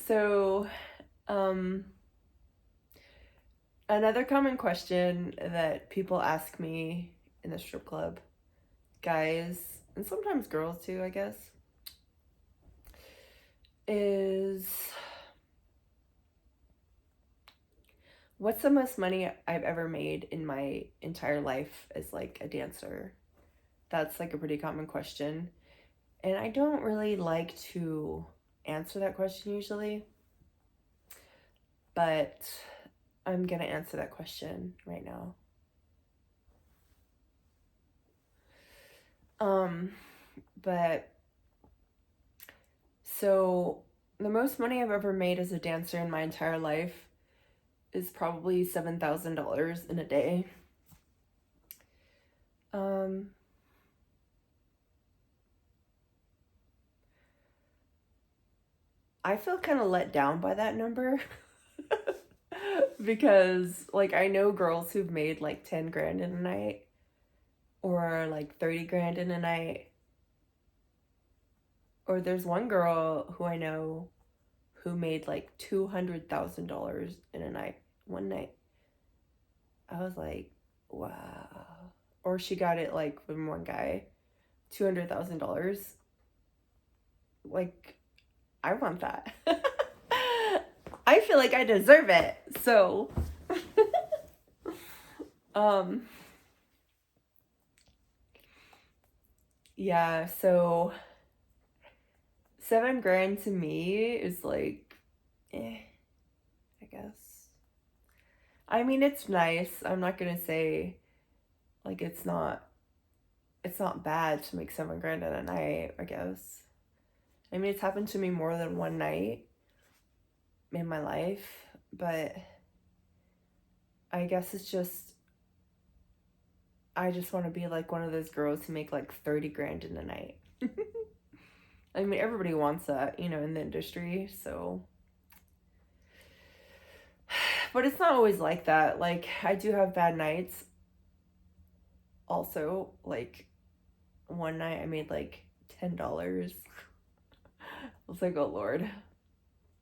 So, another common question that people ask me in the strip club, guys, and sometimes girls too, I guess, is what's the most money I've ever made in my entire life as like a dancer? That's like a pretty common question. And I don't really like to answer that question usually, but I'm gonna answer that question right now. Um, but so the most money I've ever made as a dancer in my entire life is probably $7,000 in a day. Um, I feel kind of let down by that number because like I know girls who've made like 10 grand in a night or like 30 grand in a night. Or there's one girl who I know who made like $200,000 in a night, one night. I was like, wow. Or she got it like from one guy, $200,000. Like, I want that. I feel like I deserve it. So, um, yeah, so 7 grand to me is like, I guess. I mean, it's nice. I'm not gonna say like it's not bad to make 7 grand in a night, I guess. I mean, it's happened to me more than one night in my life, but I guess it's just I just want to be like one of those girls who make like 30 grand in a night. I mean, everybody wants that, in the industry, so. But it's not always like that. Like, I do have bad nights. Also, like, one night I made like $10. I was like, oh Lord.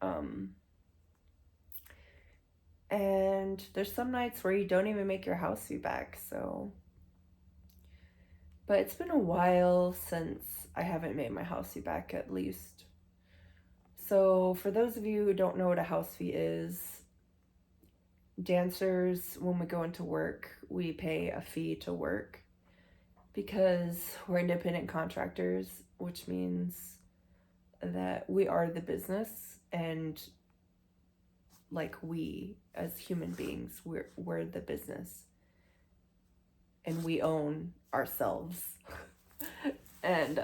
Um, and there's some nights where you don't even make your house fee back, so. But it's been a while since I haven't made my house fee back, at least. So, for those of you who don't know what a house fee is, dancers, when we go into work, we pay a fee to work because we're independent contractors, which means that we are the business and like we as human beings, we're the business and we own ourselves. And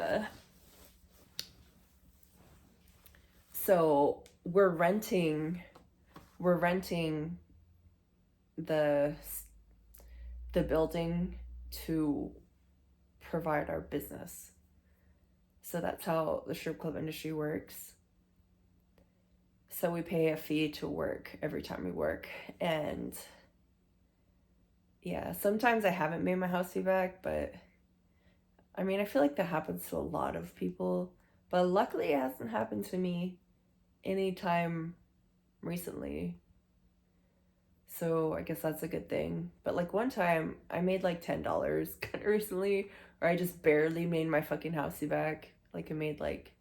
so we're renting the building to provide our business. So that's how the strip club industry works. So we pay a fee to work every time we work. And yeah, sometimes I haven't made my house fee back, but I mean, I feel like that happens to a lot of people. But luckily, it hasn't happened to me anytime recently. So I guess that's a good thing. But like one time, I made like $10 kind of recently, or I just barely made my fucking house fee back. Like I made like,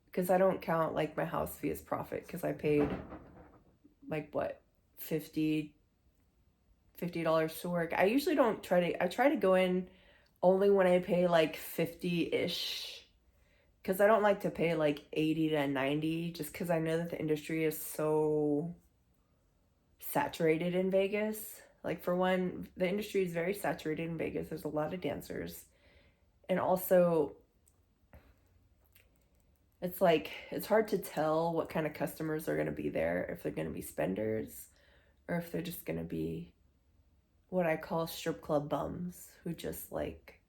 because I don't count like my house fee as profit because I paid like what, 50 $50 to work. I usually don't I try to go in only when I pay like 50-ish because I don't like to pay like 80 to 90 just because I know that the industry is so saturated in Vegas. Like for one, the industry is very saturated in Vegas. There's a lot of dancers. And also it's like it's hard to tell what kind of customers are going to be there, if they're going to be spenders or if they're just going to be what I call strip club bums who just like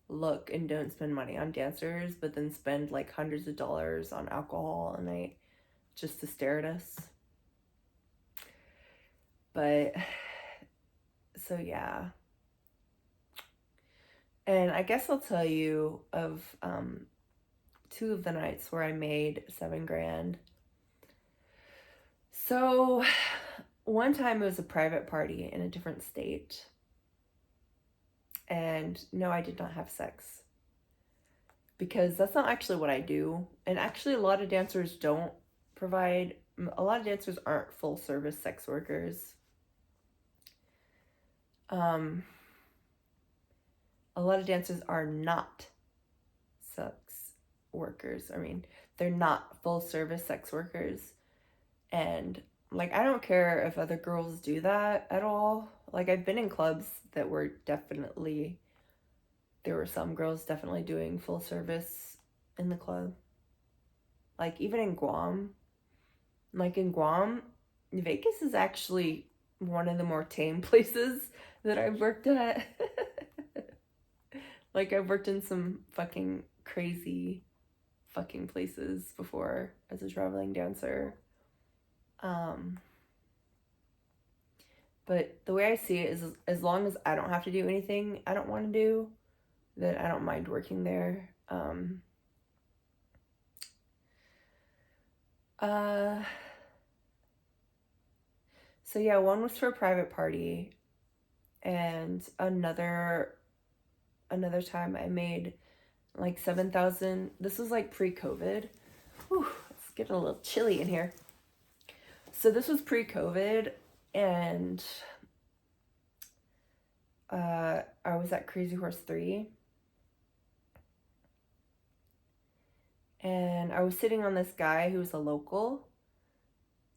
look and don't spend money on dancers, but then spend like hundreds of dollars on alcohol a night just to stare at us. But so yeah. And I guess I'll tell you of two of the nights where I made 7 grand. So one time it was a private party in a different state. And no, I did not have sex because that's not actually what I do. And actually, a lot of dancers don't provide, a lot of dancers aren't full service sex workers. Um, a lot of dancers are not sex workers. I mean, they're not full service sex workers. And like, I don't care if other girls do that at all. Like, I've been in clubs that were definitely, there were some girls definitely doing full service in the club. Like, even in Guam, like in Guam, Vegas is actually one of the more tame places that I've worked at. Like, I've worked in some fucking crazy fucking places before as a traveling dancer. Um, but the way I see it is as long as I don't have to do anything I don't want to do, then I don't mind working there. Uh, so yeah, one was for a private party, and another time I made like 7,000. This was like pre-COVID. Whew, it's getting a little chilly in here. So this was pre-COVID, and I was at Crazy Horse 3, and I was sitting on this guy who was a local,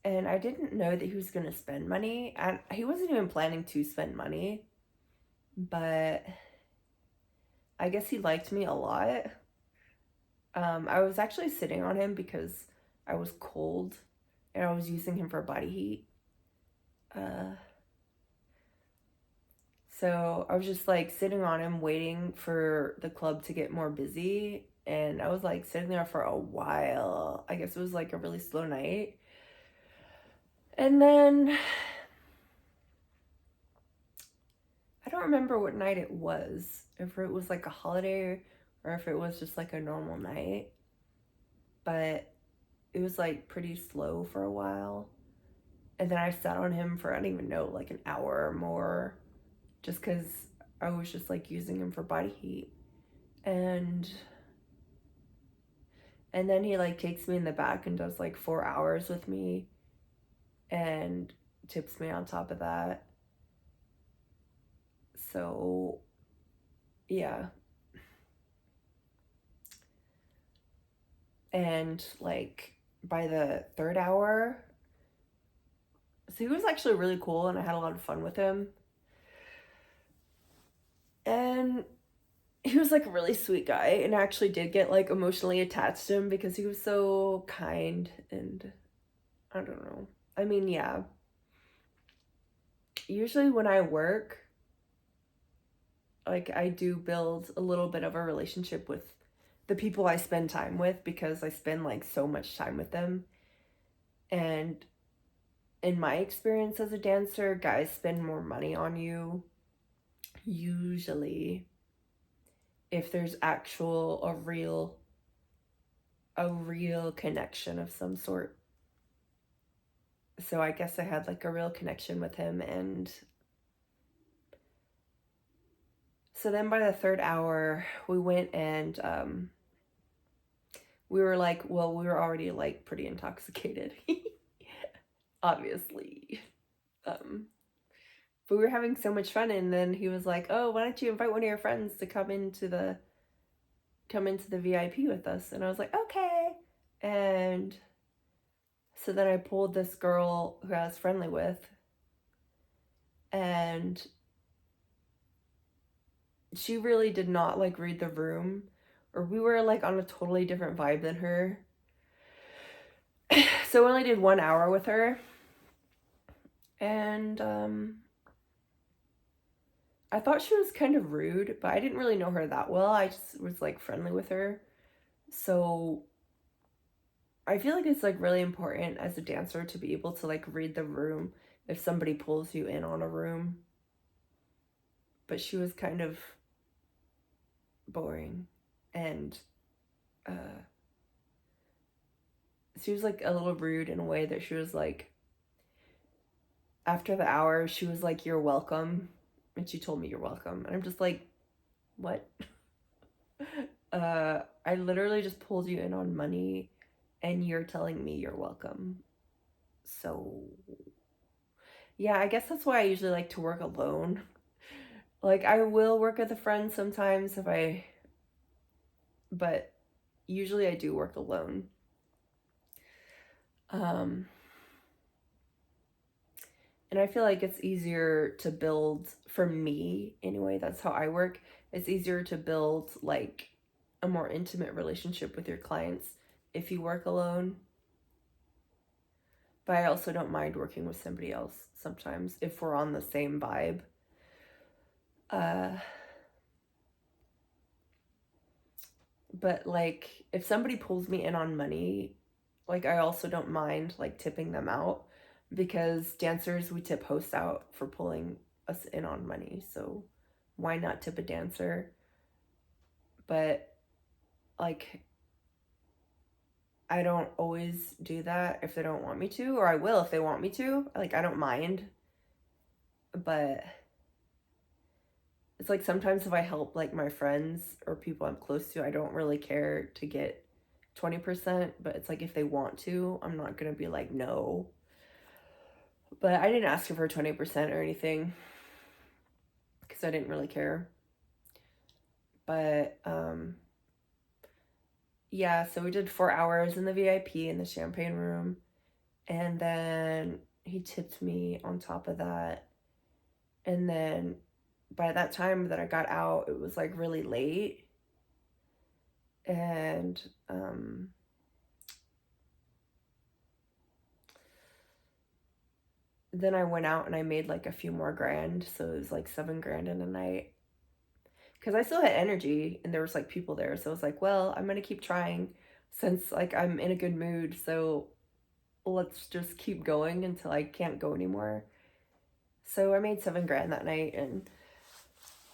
and I didn't know that he was going to spend money, and he wasn't even planning to spend money, but I guess he liked me a lot. I was actually sitting on him because I was cold, and I was using him for body heat. So I was just like sitting on him waiting for the club to get more busy. And I was like sitting there for a while. I guess it was like a really slow night. And then I don't remember what night it was. If it was like a holiday or if it was just like a normal night. But it was like pretty slow for a while. And then I sat on him for, I don't even know, like an hour or more. Just because I was just like using him for body heat. And then he like takes me in the back and does like 4 hours with me and tips me on top of that. So yeah. And like by the third hour, so he was actually really cool and I had a lot of fun with him. And he was like a really sweet guy, and I actually did get like emotionally attached to him because he was so kind. And I don't know. I mean, yeah. Usually when I work, like I do build a little bit of a relationship with the people I spend time with because I spend like so much time with them. And in my experience as a dancer, guys spend more money on you usually if there's actual a real connection of some sort. So I guess I had like a real connection with him. And so then by the third hour we went and we were like, well, we were already like pretty intoxicated. Obviously. Um, but we were having so much fun, and then he was like, "Oh, why don't you invite one of your friends to come into the VIP with us?" And I was like, "Okay." And so then I pulled this girl who I was friendly with, and she really did not like read the room, or we were like on a totally different vibe than her. So we only did 1 hour with her, and I thought she was kind of rude, but I didn't really know her that well. I just was like friendly with her. So I feel like it's like really important as a dancer to be able to like read the room if somebody pulls you in on a room. But she was kind of boring, and she was like a little rude in a way that she was like after the hour, she was like, "You're welcome." And she told me, "You're welcome." And I'm just like, "What?" I literally just pulled you in on money and you're telling me you're welcome. So, yeah, I guess that's why I usually like to work alone. Like, I will work with a friend sometimes but usually I do work alone. Um, and I feel like it's easier to build, for me anyway, that's how I work. It's easier to build like a more intimate relationship with your clients if you work alone. But I also don't mind working with somebody else sometimes if we're on the same vibe. Uh, but like if somebody pulls me in on money, like I also don't mind like tipping them out, because dancers, we tip hosts out for pulling us in on money. So why not tip a dancer? But like I don't always do that if they don't want me to, or I will if they want me to. Like I don't mind. But it's like sometimes if I help like my friends or people I'm close to, I don't really care to get 20%, but it's like if they want to, I'm not gonna be like no. But I didn't ask her for 20% or anything because I didn't really care. But yeah, so we did 4 hours in the VIP in the champagne room, and then he tipped me on top of that. And then by that time that I got out, it was like really late. And then I went out and I made like a few more grand. So it was like 7 grand in a night. Because I still had energy and there was like people there. So I was like, well, I'm going to keep trying since like I'm in a good mood. So let's just keep going until I can't go anymore. So I made 7 grand that night,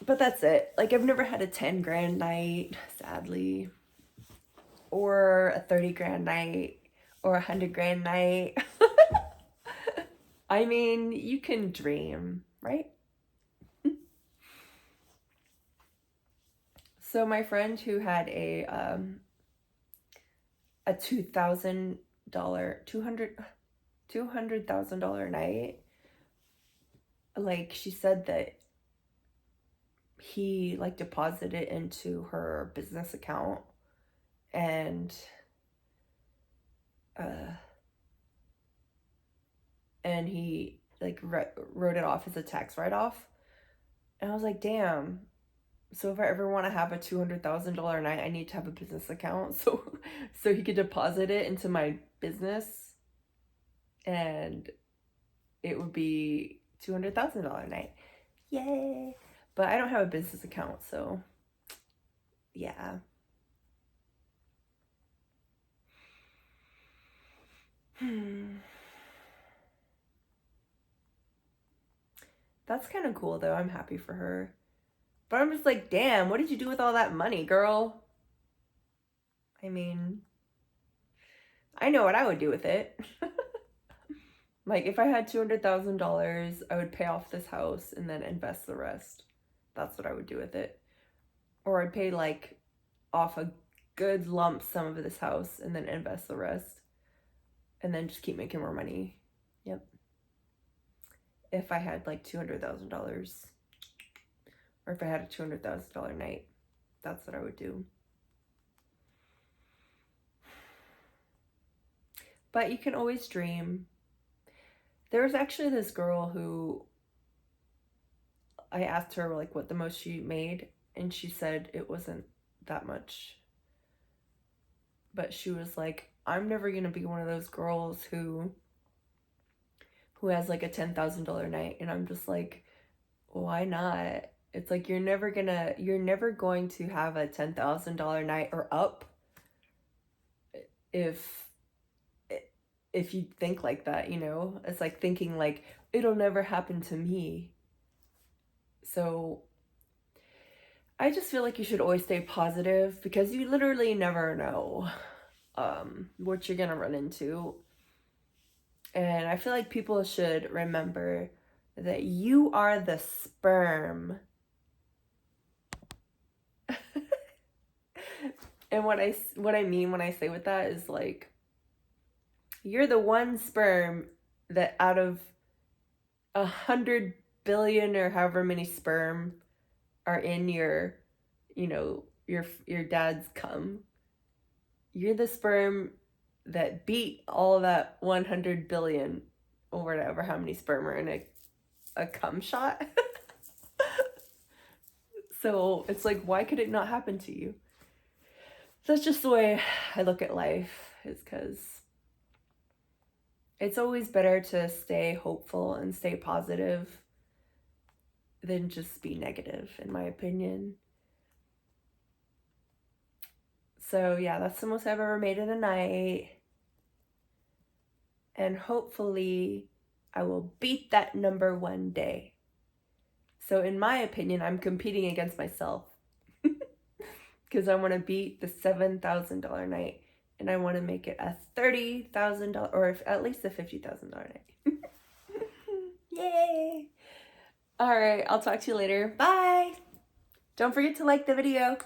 but that's it. Like I've never had a 10 grand night, sadly, or a 30 grand night, or 100 grand night. I mean, you can dream, right? So my friend who had a $2,000 $200,000 night, like she said that he like deposited it into her business account, and uh he like wrote it off as a tax write-off. And I was like, damn. So if I ever want to have a $200,000 night, I need to have a business account so he could deposit it into my business, and it would be $200,000 night. Yay! But I don't have a business account, so yeah. That's kind of cool though. I'm happy for her. But I'm just like, damn, what did you do with all that money, girl? I mean, I know what I would do with it. Like, if I had $200,000, I would pay off this house and then invest the rest. That's what I would do with it. Or I'd pay, like, off a good lump sum of this house and then invest the rest. And then just keep making more money. Yep. If I had, like, $200,000. Or if I had a $200,000 night, that's what I would do. But you can always dream. There was actually this girl who I asked her like what the most she made, and she said it wasn't that much. But she was like, I'm never gonna be one of those girls who has like a $10,000 night. And I'm just like, why not? It's like you're never going to have a $10,000 night or up if you think like that, you know? It's like thinking like it'll never happen to me. So I just feel like you should always stay positive, because you literally never know what you're gonna run into. And I feel like people should remember that you are the sperm. And what I mean when I say with that is like, you're the one sperm that out of 100 billion or however many sperm are in your, your dad's cum. You're the sperm that beat all of that 100 billion or whatever, how many sperm are in a cum shot. So it's like, why could it not happen to you? That's just the way I look at life, is because it's always better to stay hopeful and stay positive than just be negative, in my opinion. So yeah, that's the most I've ever made in a night. And hopefully I will beat that number one day. So in my opinion, I'm competing against myself. Because I want to beat the $7,000 night. And I want to make it a $30,000, or at least a $50,000 night. Yay! Alright, I'll talk to you later. Bye! Don't forget to like the video.